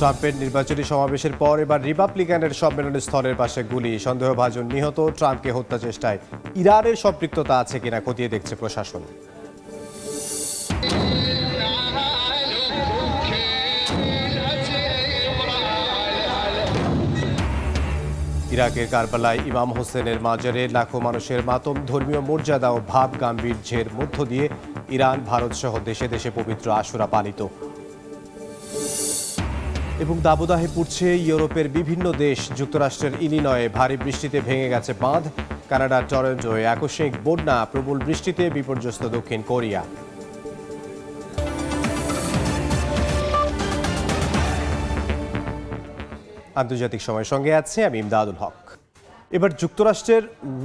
ট্রাম্পের নির্বাচনী সমাবেশের পর এবার রিপাবলিকানের সম্মেলনের স্থলের পাশে গুলি, সন্দেহভাজন নিহত, ট্রাম্পকে হত্যা চেষ্টায় ইরানের সম্পৃক্ততা আছে কিনা খতিয়ে দেখছে প্রশাসন। ইরাকের কারবালায় ইমাম হোসেনের মাজারে লাখো মানুষের মাতম, ধর্মীয় মর্যাদা ও ভাব গাম্ভীর্যের মধ্য দিয়ে ইরান, ভারত সহ দেশে দেশে পবিত্র আশুরা পালিত। এবং দাবদাহে পড়ছে ইউরোপের বিভিন্ন দেশ। যুক্তরাষ্ট্রের ইলিনয়ে ভারী বৃষ্টিতে ভেঙে গেছে বাঁধ। কানাডার টরন্টোয় আকস্মিক বন্যা, প্রবল বৃষ্টিতে বিপর্যস্ত দক্ষিণ কোরিয়া। আন্তর্জাতিক সময়ের সঙ্গে আছে আমি ইমদাদুল হক। এবার যুক্তরাষ্ট্রের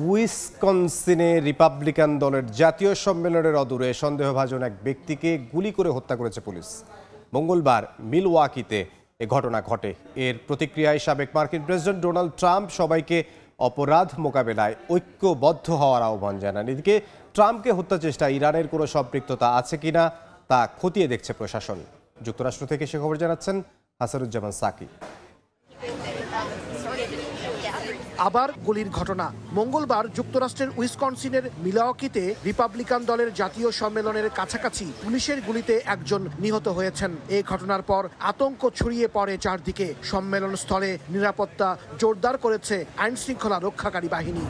উইসকনসিনে রিপাবলিকান দলের জাতীয় সম্মেলনের অদূরে সন্দেহভাজন এক ব্যক্তিকে গুলি করে হত্যা করেছে পুলিশ। মঙ্গলবার মিলওয়াকিতে এ ঘটনা ঘটে। এর প্রতিক্রিয়ায় সাবেক মার্কিন প্রেসিডেন্ট ডোনাল্ড ট্রাম্প সবাইকে অপরাধ মোকাবেলায় ঐক্যবদ্ধ হওয়ার আহ্বান জানান। এদিকে ট্রাম্পকে হত্যা চেষ্টা ইরানের কোনো সম্পৃক্ততা আছে কিনা তা খতিয়ে দেখছে প্রশাসন। যুক্তরাষ্ট্র থেকে সে খবর জানাচ্ছেন হাসানুজ্জামান সাকি। আবার গুলির ঘটনা। মঙ্গলবার যুক্তরাষ্ট্রের উইসকনসিনের মিলওয়াকিতে রিপাবলিকান দলের জাতীয় সম্মেলনের কাছাকাছি পুলিশের গুলিতে একজন নিহত হয়েছেন। এই ঘটনার পর আতঙ্ক ছড়িয়ে পড়ে চারদিকে। সম্মেলন স্থলে নিরাপত্তা জোরদার করেছে আইন শৃঙ্খলা রক্ষাকারী বাহিনী।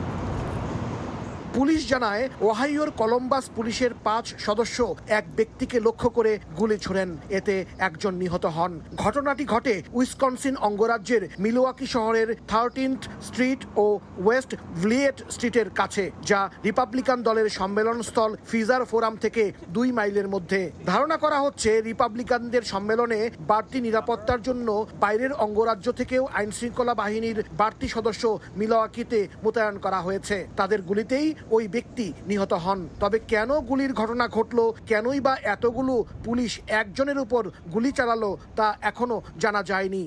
পুলিশ জানায় ওহাইওর কলম্বাস পুলিশের 5 সদস্য এক ব্যক্তিকে লক্ষ্য করে গুলি ছোড়েন। এতে একজন নিহত হন। ঘটনাটি ঘটে উইসকনসিন অঙ্গরাজ্যের মিলওয়াকি শহরের 13th স্ট্রিট ও ওয়েস্ট ভিলিয়েট স্ট্রিটের কাছে, যা রিপাবলিকান দলের সম্মেলনস্থল ফিজার ফোরাম থেকে 2 মাইলের মধ্যে। ধারণা করা হচ্ছে রিপাবলিকানদের সম্মেলনে বাড়তি নিরাপত্তার জন্য বাইরের অঙ্গরাজ্য থেকেও আইন শৃঙ্খলা বাহিনীর বাড়তি সদস্য মিলওয়াকিতে মোতায়েন করা হয়েছে। তাদের গুলিতেই ওই ব্যক্তি নিহত হন। তবে কেন গুলির ঘটনা ঘটল, কেনই বা এতগুলো পুলিশ একজনের উপর গুলি চালালো, তা এখনো জানা যায়নি।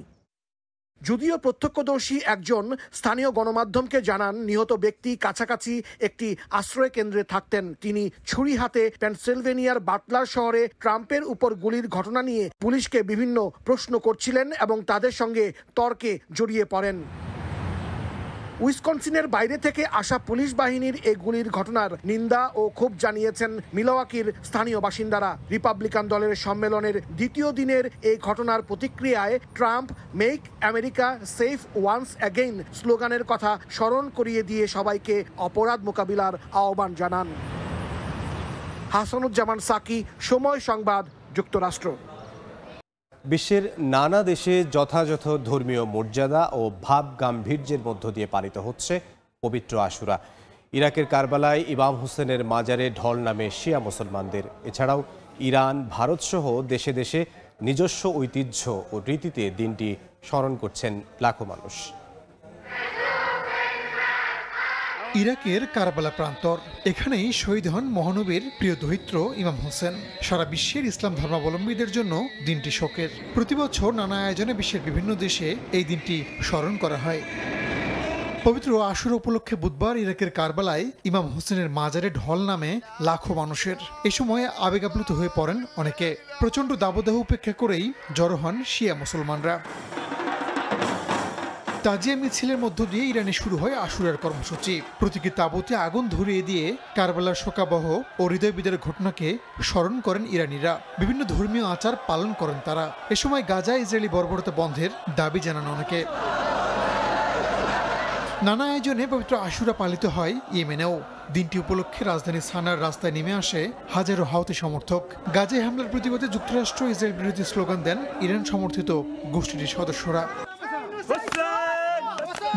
যদিও প্রত্যক্ষদর্শী একজন স্থানীয় গণমাধ্যমকে জানান, নিহত ব্যক্তি কাছাকাছি একটি আশ্রয় কেন্দ্রে থাকতেন। তিনি ছুরি হাতে পেনসিলভেনিয়ার বাটলার শহরে ট্রাম্পের উপর গুলির ঘটনা নিয়ে পুলিশকে বিভিন্ন প্রশ্ন করছিলেন এবং তাদের সঙ্গে তর্কে জড়িয়ে পড়েন। উইসকনসিনের বাইরে থেকে আসা পুলিশ বাহিনীর এই গুলির ঘটনার নিন্দা ও ক্ষোভ জানিয়েছেন মিলওয়াকির স্থানীয় বাসিন্দারা। রিপাবলিকান দলের সম্মেলনের দ্বিতীয় দিনের এই ঘটনার প্রতিক্রিয়ায় Trump make America safe once again স্লোগানের কথা স্মরণ করিয়ে দিয়ে সবাইকে অপরাধ মোকাবিলার আহ্বান জানান। হাসানুজ্জামান সাকি, সময় সংবাদ, যুক্তরাষ্ট্র। বিশ্বের নানা দেশে যথাযথ ধর্মীয় মর্যাদা ও ভাব গাম্ভীর্যের মধ্য দিয়ে পালিত হচ্ছে পবিত্র আশুরা। ইরাকের কারবালায় ইমাম হোসেনের মাজারে ঢল নামে শিয়া মুসলমানদের। এছাড়াও ইরান, ভারত সহ দেশে দেশে নিজস্ব ঐতিহ্য ও রীতিতে দিনটি স্মরণ করছেন লাখো মানুষ। ইরাকের কারবালা প্রান্তর, এখানেই শহীদ হন মহানবীর প্রিয় দৌহিত্র ইমাম হোসেন। সারা বিশ্বের ইসলাম ধর্মাবলম্বীদের জন্য দিনটি শোকের। প্রতি বছর নানা আয়োজনে বিশ্বের বিভিন্ন দেশে এই দিনটি স্মরণ করা হয়। পবিত্র আশুরা উপলক্ষে বুধবার ইরাকের কারবালায় ইমাম হোসেনের মাজারে ঢল নামে লাখো মানুষের। এ সময় আবেগাপ্লুত হয়ে পড়েন অনেকে। প্রচণ্ড দাবদাহ উপেক্ষা করেই জড়ো হন শিয়া মুসলমানরা। তাজিয়া মিছিলের মধ্য দিয়ে ইরানে শুরু হয় আশুরার কর্মসূচি। প্রতীকী তাঁবুতে আগুন ধরিয়ে দিয়ে কারবালার শোকাবহ ও হৃদয়বিদারক ঘটনাকে স্মরণ করেন ইরানিরা। বিভিন্ন ধর্মীয় আচার পালন করেন তারা। এ সময় গাজায় ইসরায়েলি বর্বরতা বন্ধের দাবি জানান অনেকে। নানা আয়োজনে পবিত্র আশুরা পালিত হয় ইয়েমেনেও। দিনটি উপলক্ষে রাজধানী সানার রাস্তায় নেমে আসে হাজারো হাউথি সমর্থক। গাজায় হামলার প্রতিবাদে যুক্তরাষ্ট্র ইসরায়েল বিরোধী স্লোগান দেন ইরান সমর্থিত গোষ্ঠীটির সদস্যরা।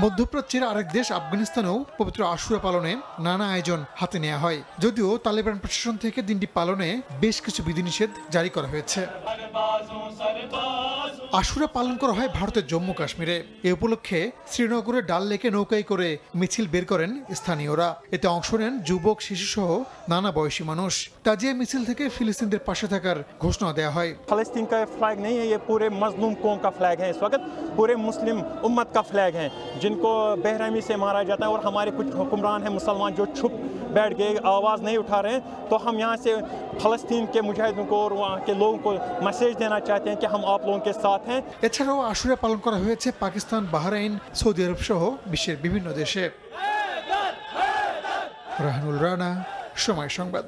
মধ্যপ্রাচ্যের আরেক দেশ আফগানিস্তানেও পবিত্র আশুরা পালনে নানা আয়োজন হাতে নেওয়া হয়। যদিও তালেবান প্রশাসন থেকে দিনটি পালনে বেশ কিছু বিধিনিষেধ জারি করা হয়েছে। আশুরা পালন করা হয় ভারতের জম্মু কাশ্মীরে। এ উপলক্ষে শ্রীনগরের ডাল লেকে নৌকায় করে মিছিল বের করেন স্থানীয়রা। এতে অংশ নেন যুবক, শিশুসহ নানা বয়সী মানুষ। তাজিয়া মিছিল থেকে ফিলিস্তিনদের পাশে থাকার ঘোষণা দেওয়া হয়। ফিলিস্তিন का फ्लैग नहीं है, ये पूरे मजलूम कौम का फ्लैग है। इस वक्त पूरे मुस्लिम उम्मत का फ्लैग है, जिनको बेरहमी से मारा जाता है। और हमारे कुछ हुक्मरान हैं मुसलमान जो छुप बैठ गए, आवाज़ नहीं उठा रहे हैं। तो हम यहाँ से फ़लस्तीन के मुजाहिदों को और वहाँ के लोगों को मैसेज देना चाहते हैं कि हम आप लोगों के साथ हैं। এছাড়াও আশুরা পালন করা হয়েছে পাকিস্তান, বাহরাইন, সৌদি আরব সহ বিশ্বের বিভিন্ন দেশে। রাহানুল রানা, সময় সংবাদ।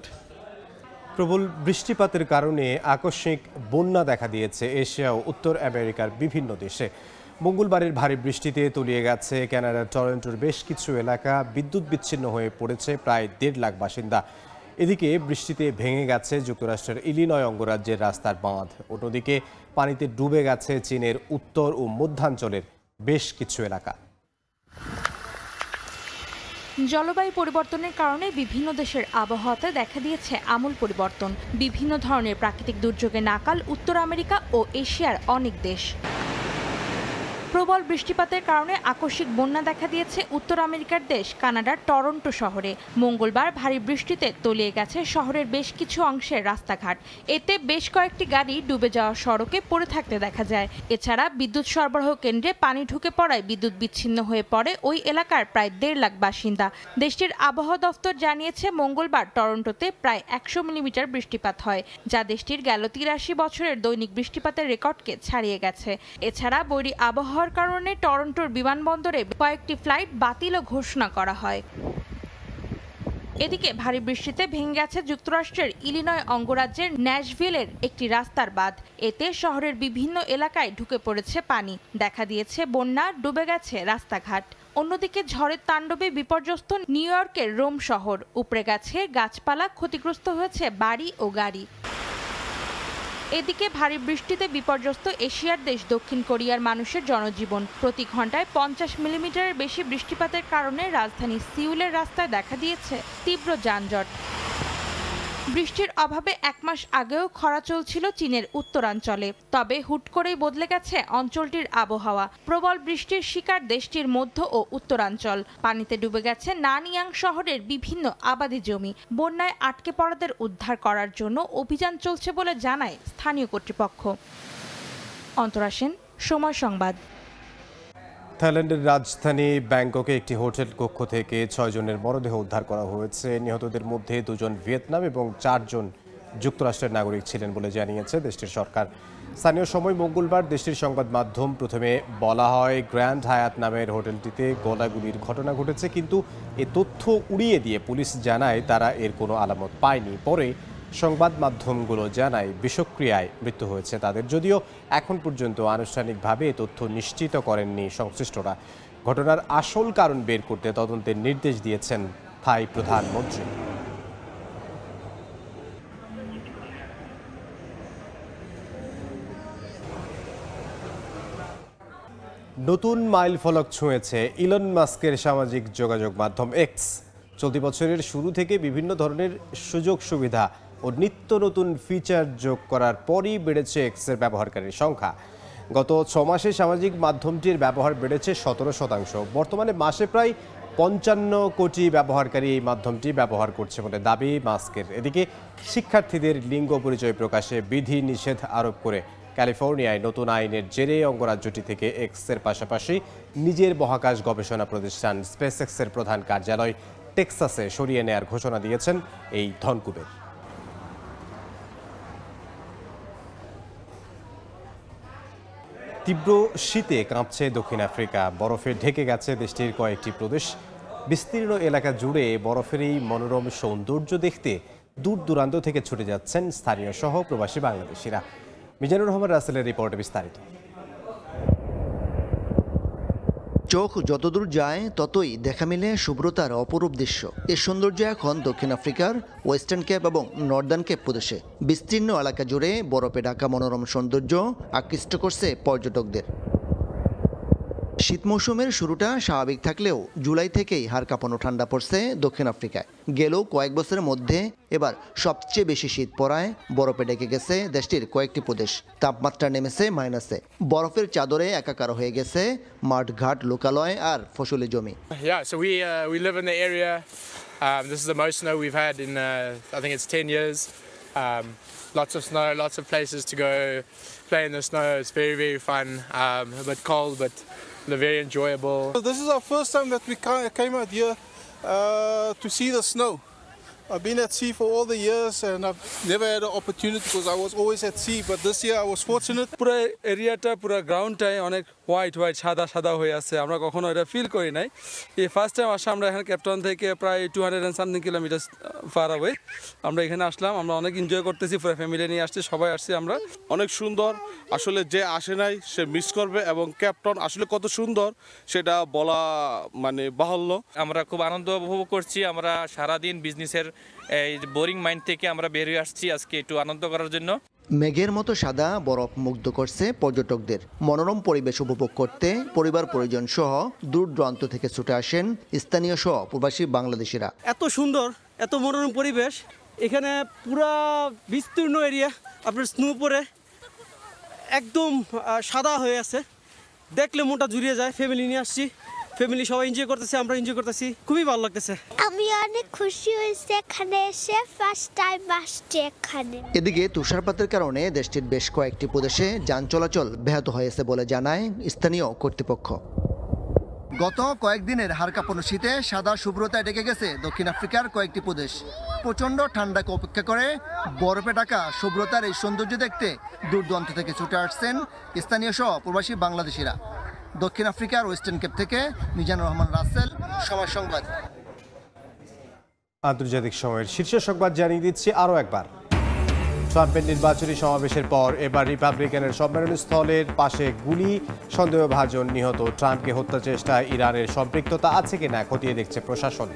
প্রবল বৃষ্টিপাতের কারণে আকস্মিক বন্যা দেখা দিয়েছে এশিয়া ও উত্তর আমেরিকার বিভিন্ন দেশে। মঙ্গলবারের ভারী বৃষ্টিতে তলিয়ে গেছে কানাডার টরন্টোর বেশ কিছু এলাকা, বিদ্যুৎ বিচ্ছিন্ন হয়ে পড়েছে প্রায় 1.5 লাখ বাসিন্দা। এদিকে বৃষ্টিতে ভেঙে গেছে যুক্তরাষ্ট্রের ইলিনয় অঙ্গরাজ্যের রাস্তার বাঁধ। অন্যদিকে পানিতে ডুবে গেছে চীনের উত্তর ও মধ্যাঞ্চলের বেশ কিছু এলাকা। জলবায়ু পরিবর্তনের কারণে বিভিন্ন দেশের আবহাওয়াতে দেখা দিয়েছে আমূল পরিবর্তন। বিভিন্ন ধরনের প্রাকৃতিক দুর্যোগে নাকাল উত্তর আমেরিকা ও এশিয়ার অনেক দেশ। প্রবল বৃষ্টিপাতের কারণে আকস্মিক বন্যা দেখা দিয়েছে উত্তর আমেরিকার দেশ কানাডার টরন্টো শহরে। মঙ্গলবার ভারী বৃষ্টিতে তলিয়ে গেছে শহরের বেশ কিছু অংশের রাস্তাঘাট। এতে বেশ কয়েকটি গাড়ি ডুবে যাওয়া সড়কে পড়ে থাকতে দেখা যায়। এছাড়া বিদ্যুৎ সরবরাহ কেন্দ্রে পানি ঢুকে পড়ায় বিদ্যুৎ বিচ্ছিন্ন হয়ে পড়ে ওই এলাকার প্রায় 1.5 লাখ বাসিন্দা। দেশটির আবহাওয়া দফতর জানিয়েছে মঙ্গলবার টরন্টোতে প্রায় 100 মিলিমিটার বৃষ্টিপাত হয়, যা দেশটির গেল 83 বছরের দৈনিক বৃষ্টিপাতের রেকর্ডকে ছাড়িয়ে গেছে। এছাড়া বৈরী আবহাওয়া কারণে টরন্টোর বিমানবন্দরে কয়েকটি ফ্লাইট বাতিলও ঘোষণা করা হয়। এদিকে ভারী বৃষ্টিতে ভেঙে গেছে যুক্তরাষ্ট্রের ইলিনয় অঙ্গরাজ্যের ন্যাশভিলের একটি রাস্তার বাঁধ। এতে শহরের বিভিন্ন এলাকায় ঢুকে পড়েছে পানি, দেখা দিয়েছে বন্যা, ডুবে গেছে রাস্তাঘাট। অন্যদিকে ঝড়ের তাণ্ডবে বিপর্যস্ত নিউ ইয়র্কের রোম শহর, উপড়ে গেছে গাছপালা, ক্ষতিগ্রস্ত হয়েছে বাড়ি ও গাড়ি। এদিকে ভারী বৃষ্টিতে বিপর্যস্ত এশিয়ার দেশ দক্ষিণ কোরিয়ার মানুষের জনজীবন। প্রতি ঘন্টায় 50 মিলিমিটারের বেশি বৃষ্টিপাতের কারণে রাজধানী সিউলের রাস্তায় দেখা দিয়েছে তীব্র যানজট। বৃষ্টির অভাবে 1 মাস আগেও খরা চলছিল চীনের উত্তরাঞ্চলে, তবে হুট করেই বদলে গেছে অঞ্চলটির আবহাওয়া। প্রবল বৃষ্টির শিকার দেশটির মধ্য ও উত্তরাঞ্চল। পানিতে ডুবে গেছে নানইয়াং শহরের বিভিন্ন আবাদি জমি। বন্যায় আটকে পড়াদের উদ্ধার করার জন্য অভিযান চলছে বলে জানায় স্থানীয় কর্তৃপক্ষ। অন্তরা সেন, সময় সংবাদ। থাইল্যান্ডের রাজধানী ব্যাংককে একটি হোটেল কক্ষ থেকে 6 জনের মরদেহ উদ্ধার করা হয়েছে। নিহতদের মধ্যে 2 জন ভিয়েতনাম এবং 4 জন যুক্তরাষ্ট্রের নাগরিক ছিলেন বলে জানিয়েছে দেশটির সরকার। স্থানীয় সময় মঙ্গলবার দেশটির সংবাদ মাধ্যম প্রথমে বলা হয় গ্র্যান্ড হায়াত নামের হোটেলটিতে গোলাগুলির ঘটনা ঘটেছে, কিন্তু এ তথ্য উড়িয়ে দিয়ে পুলিশ জানায় তারা এর কোনো আলামত পায়নি। পরে সংবাদ মাধ্যমগুলো জানায় বিষক্রিয়ায় মৃত্যু হয়েছে তাদের, যদিও এখন পর্যন্ত আনুষ্ঠানিকভাবে এ তথ্য নিশ্চিত করেননি সংশ্লিষ্টরা। ঘটনার আসল কারণ বের করতে তদন্তের নির্দেশ দিয়েছেন থাই প্রধানমন্ত্রী। নতুন মাইল ফলক ছুঁয়েছে ইলন মাস্কের সামাজিক যোগাযোগ মাধ্যম এক্স। চলতি বছরের শুরু থেকে বিভিন্ন ধরনের সুযোগ সুবিধা ও নিত্য নতুন ফিচার যোগ করার পরই বেড়েছে এক্সের ব্যবহারকারীর সংখ্যা। গত 6 মাসে সামাজিক মাধ্যমটির ব্যবহার বেড়েছে 17%। বর্তমানে মাসে প্রায় 55 কোটি ব্যবহারকারী এই মাধ্যমটি ব্যবহার করছে বলে দাবি মাস্কের। এদিকে শিক্ষার্থীদের লিঙ্গ পরিচয় প্রকাশে বিধি নিষেধ আরোপ করে ক্যালিফোর্নিয়ায় নতুন আইনের জেরে অঙ্গরাজ্যটি থেকে এক্সের পাশাপাশি নিজের মহাকাশ গবেষণা প্রতিষ্ঠান স্পেস এক্সের প্রধান কার্যালয় টেক্সাসে সরিয়ে নেয়ার ঘোষণা দিয়েছেন এই ধনকুবের। তীব্র শীতে কাঁপছে দক্ষিণ আফ্রিকা। বরফে ঢেকে গেছে দেশটির কয়েকটি প্রদেশ। বিস্তীর্ণ এলাকা জুড়ে বরফের এই মনোরম সৌন্দর্য দেখতে দূর দূরান্ত থেকে ছুটে যাচ্ছেন স্থানীয় সহ প্রবাসী বাংলাদেশিরা। মিজানুর রহমান রাসেলের রিপোর্টে বিস্তারিত। চোখ যতদূর যায় ততই দেখা মিলে শুভ্রতার অপরূপ দৃশ্য। এর সৌন্দর্য এখন দক্ষিণ আফ্রিকার ওয়েস্টার্ন কেপ এবং নর্দার্ন কেপ প্রদেশে। বিস্তীর্ণ এলাকা জুড়ে বরফে ঢাকা মনোরম সৌন্দর্য আকৃষ্ট করছে পর্যটকদের। শীত মৌসুমের শুরুটা স্বাভাবিক থাকলেও জুলাই থেকেই হাড় কাঁপানো ঠান্ডা পড়ছে দক্ষিণ আফ্রিকায়। গেলেও কয়েক বছরের মধ্যে এবার সবচেয়ে বেশি শীত পড়ায় বরফে ঢেকে গেছে দেশটির কয়েকটি প্রদেশ। তাপমাত্রা নেমেছে মাইনাসে। বরফের চাদরে একাকার হয়ে গেছে মাঠঘাট, লোকালয় আর ফসলি জমি। Yeah, so we live in the area. This is the most snow we've had in I think it's 10 years. Lots of snow, lots of places to go play in the snow. It's very, very fun. A bit cold, but very enjoyable. This is our first time that we came out here to see the snow. I've been at sea for all the years and I've never had an opportunity because I was always at sea, but this year I was fortunate. পুরো এরিয়াটা পুরো গ্রাউন্ডটাই অনেক white সাদা সাদা হয়ে আছে, আমরা কখনো এটা ফিল করি নাই। এই ফার্স্ট টাইম আসা আমরা এখানে ক্যাপটাউন থেকে প্রায় 200 and something kilometre far away আমরা এখানে আসলাম, আমরা অনেক এনজয় করতেছি, পুরো ফ্যামিলি নিয়ে আসছি, সবাই আসছি আমরা। অনেক সুন্দর, আসলে যে আসে নাই সে মিস করবে এবং ক্যাপটাউন আসলে কত সুন্দর সেটা বলা মানে বাহুল্য। আমরা খুব আনন্দ উপভোগ করছি, আমরা সারাদিন বিজনেসের এই বোরিং মাইন্ড থেকে আমরা বের হয়ে আসছি আজকে একটু আনন্দ করার জন্য। মেঘের মতো সাদা বরফ মুগ্ধ করছে পর্যটকদের। মনোরম পরিবেশ উপভোগ করতে পরিবার পরিজন সহ দূর দূরান্ত থেকে ছুটে আসেন স্থানীয় সহ প্রবাসী বাংলাদেশিরা। এত সুন্দর, এত মনোরম পরিবেশ, এখানে পুরা বিস্তীর্ণ এরিয়া আপনার স্নো পরে একদম সাদা হয়ে আছে, দেখলে মনটা জুড়িয়ে যায়। ফ্যামিলি নিয়ে আসছি, ফ্যামিলি সবাই এনজয় করতেছে, আমরা এনজয় করতেছি, খুবই ভালো লাগতেছে। আমি অনেক খুশি হয়েছি এখানে এসে, ফার্স্ট টাইম আসছি এখানে। এদিকে তুষারপাতের কারণে দেশটির বেশ কয়েকটি প্রদেশে যান চলাচল ব্যাহত হয়েছে বলে জানায় স্থানীয় কর্তৃপক্ষ। গত কয়েকদিনের হাড়কাঁপানো শীতে সাদা শুভ্রতায় ডেকে গেছে দক্ষিণ আফ্রিকার কয়েকটি প্রদেশ। প্রচণ্ড ঠান্ডাকে উপেক্ষা করে বরফে ঢাকা শুভ্রতার এই সৌন্দর্য দেখতে দূর দূরান্ত থেকে ছুটে আসছেন স্থানীয় সহ প্রবাসী বাংলাদেশিরা। দক্ষিণ আফ্রিকার ওয়েস্টার্ন কেপ থেকে মিজানুর রহমান রাসেল, সময় সংবাদ। আন্তর্জাতিক সময়ের শীর্ষ সংবাদ জানিয়ে দিচ্ছি আরও একবার। ট্রাম্পের নির্বাচনী সমাবেশের পর এবার রিপাবলিকানের সম্মেলন স্থলের পাশে গুলি, সন্দেহভাজন নিহত। ট্রাম্পকে হত্যা চেষ্টায় ইরানের সম্পৃক্ততা আছে কিনা খতিয়ে দেখছে প্রশাসন।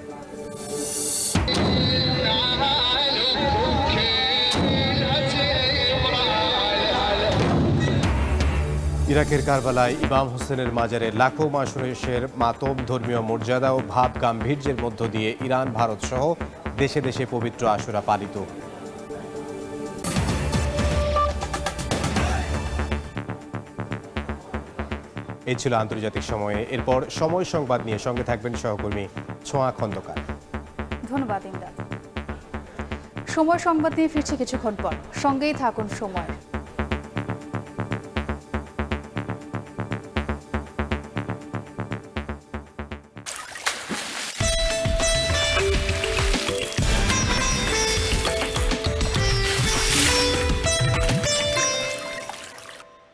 ইরাকের কারবালায় ইমাম হোসেনের মাজারে লাখো মানুষের মাতম, ধর্মীয় মর্যাদা ও ভাব গাম্ভীর্যের মধ্য দিয়ে ইরান, ভারত সহ দেশে দেশে পবিত্র আশুরা পালিত। এই ছিল আন্তর্জাতিক সময়ে। এরপর সময় সংবাদ নিয়ে সঙ্গে থাকবেন সহকর্মী ছোঁয়া খন্দকার। ধন্যবাদ ইমদাদ। সময় সংবাদ নিয়ে ফিরছি কিছুক্ষণ পর, সঙ্গেই থাকুন সময়।